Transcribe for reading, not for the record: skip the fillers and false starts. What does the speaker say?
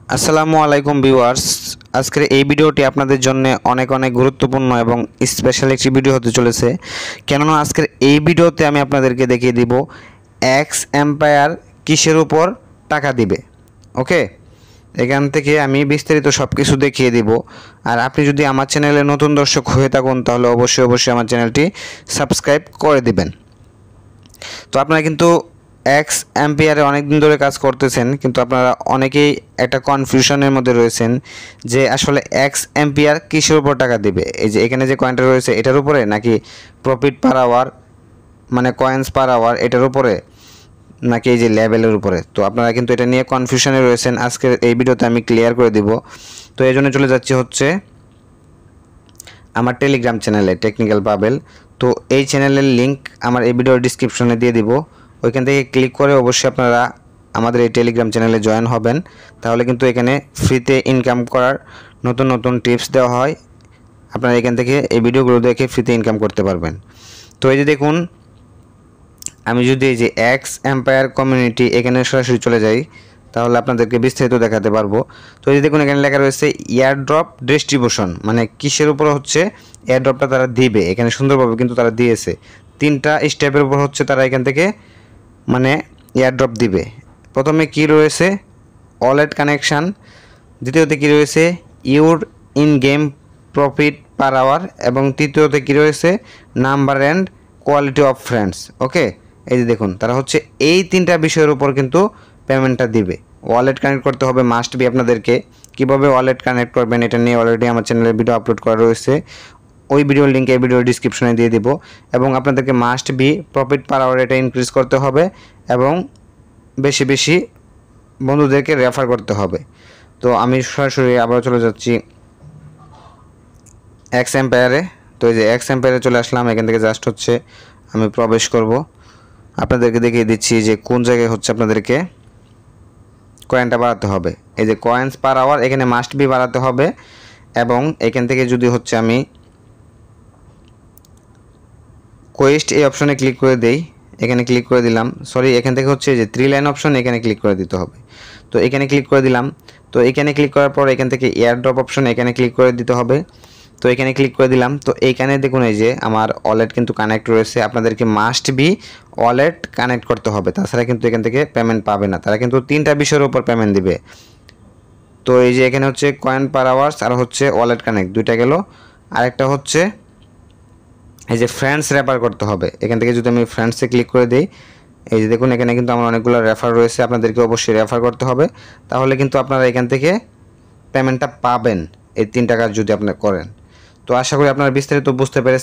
আসসালামু আলাইকুম ভিউয়ার্স। আজকের এই ভিডিওটি আপনাদের জন্য অনেক গুরুত্বপূর্ণ এবং স্পেশাল একটি ভিডিও হতে চলেছে। কেননা আজকের এই ভিডিওতে আমি আপনাদেরকে দেখিয়ে দিব এক্স এম্পায়ার কিসের উপর টাকা দিবে। ওকে, এখান থেকে আমি বিস্তারিত সব কিছু দেখিয়ে দিব। আর আপনি যদি আমার চ্যানেলে নতুন দর্শক হয়ে থাকুন তাহলে অবশ্যই আমার চ্যানেলটি সাবস্ক্রাইব করে দিবেন। তো আপনারা কিন্তু এক্স এম্পিয়ারে অনেক দিন ধরে কাজ করতেছেন, কিন্তু আপনারা অনেকেই একটা কনফিউশনের মধ্যে রয়েছেন যে আসলে এক্স এম্পিয়ার কিসের উপর টাকা দিবে। এই যে এখানে যে কয়েনটা রয়েছে এটার উপরে, নাকি প্রফিট পার আওয়ার মানে কয়েন্স পার আওয়ার এটার উপরে, নাকি এই যে লেভেলের উপরে। তো আপনারা কিন্তু এটা নিয়ে কনফিউশনে রয়েছেন। আজকের এই ভিডিওতে আমি ক্লিয়ার করে দিব। তো এই জন্য চলে যাচ্ছি হচ্ছে আমার টেলিগ্রাম চ্যানেলে টেকনিক্যাল পাবেল। তো এই চ্যানেলের লিঙ্ক আমার এই ভিডিওর ডিসক্রিপশনে দিয়ে দিব। ওইখান থেকে ক্লিক করে অবশ্যই আপনারা আমাদের এই টেলিগ্রাম চ্যানেলে জয়েন হবেন। তাহলে কিন্তু এখানে ফ্রিতে ইনকাম করার নতুন টিপস দেওয়া হয়। আপনারা এখান থেকে এই ভিডিওগুলো দেখে ফ্রিতে ইনকাম করতে পারবেন। তো এই যে দেখুন, আমি যদি এই যে এক্স এম্পায়ার কমিউনিটি এখানে সরাসরি চলে যাই তাহলে আপনাদেরকে বিস্তারিত দেখাতে পারবো। তো এই যে দেখুন, এখানে লেখা রয়েছে এয়ারড্রপ ডিস্ট্রিবিউশন, মানে কিসের উপর হচ্ছে এয়ারড্রপটা তারা দিবে। এখানে সুন্দরভাবে কিন্তু তারা দিয়েছে তিনটা স্টেপের উপর হচ্ছে তারা এখান থেকে মানে এয়ারড্রপ দিবে। প্রথমে কি রয়েছে ওয়ালেট কানেকশান, দ্বিতীয়তে কি রয়েছে your in game profit per hour, এবং তৃতীয়তে কি রয়েছে number and quality of friends. Okay, এই যে দেখুন তারা হচ্ছে এই তিনটা বিষয়ের উপর কিন্তু পেমেন্টটা দিবে। ওয়ালেট কানেক্ট করতে হবে মাস্ট বি আপনাদেরকে। কীভাবে ওয়ালেট কানেক্ট করবেন এটা নিয়ে অলরেডি আমার চ্যানেলে ভিডিও আপলোড করা রয়েছে, ওই ভিডিওর লিঙ্ক এই ভিডিওর ডিসক্রিপশনে দিয়ে দিব। এবং আপনাদেরকে must be profit per hour এটা ইনক্রিজ করতে হবে এবং বেশি বন্ধুদেরকে রেফার করতে হবে। তো আমি সরাসরি আবার চলে যাচ্ছি এক্স এম্পায়ারে। তো এই যে এক্স এম্পায়ারে চলে আসলাম, এখান থেকে জাস্ট হচ্ছে আমি প্রবেশ করব। আপনাদেরকে দেখিয়ে দিচ্ছি যে কোন জায়গায় হচ্ছে আপনাদেরকে কয়েনটা বাড়াতে হবে। এই যে কয়েন্স পার আওয়ার এখানে মাস্ট বি বাড়াতে হবে। এবং এখান থেকে যদি হচ্ছে আমি কোয়েস্ট এই অপশনে ক্লিক করে দেই, এখানে ক্লিক করে দিলাম, সরি এখান থেকে হচ্ছে যে 3 লাইন অপশন এখানে ক্লিক করে দিতে হবে। তো এখানে ক্লিক করে দিলাম। তো এখানে ক্লিক করার পর এখান থেকে এয়ারড্রপ অপশন এখানে ক্লিক করে দিতে হবে। তো এখানে ক্লিক করে দিলাম। তো এইখানে দেখুন এই যে আমার ওয়ালেট কিন্তু কানেক্ট রয়েছে। আপনাদেরকে মাস্ট বি ওয়ালেট কানেক্ট করতে হবে, তাছাড়া কিন্তু এখান থেকে পেমেন্ট পাবে না। তারা কিন্তু তিনটা বিষয়ের উপর পেমেন্ট দিবে। তো এই যে এখানে হচ্ছে কয়েন পার আওয়ার্স আর হচ্ছে ওয়ালেট কানেক্ট, দুইটা গেল। আরেকটা হচ্ছে এই যে ফ্রেন্ডস রেফার করতে হবে। এখান থেকে যদি আমি ফ্রেন্ডসে ক্লিক করে দিই, এই যে দেখুন এখানে কিন্তু আমার অনেকগুলো রেফার রয়েছে। আপনাদেরকে অবশ্যই রেফার করতে হবে, তাহলে কিন্তু আপনারা এখান থেকে পেমেন্টটা পাবেন এই 3 টাকা যদি আপনি করেন। তো আশা করি আপনারা বিস্তারিত বুঝতে পেরেছেন।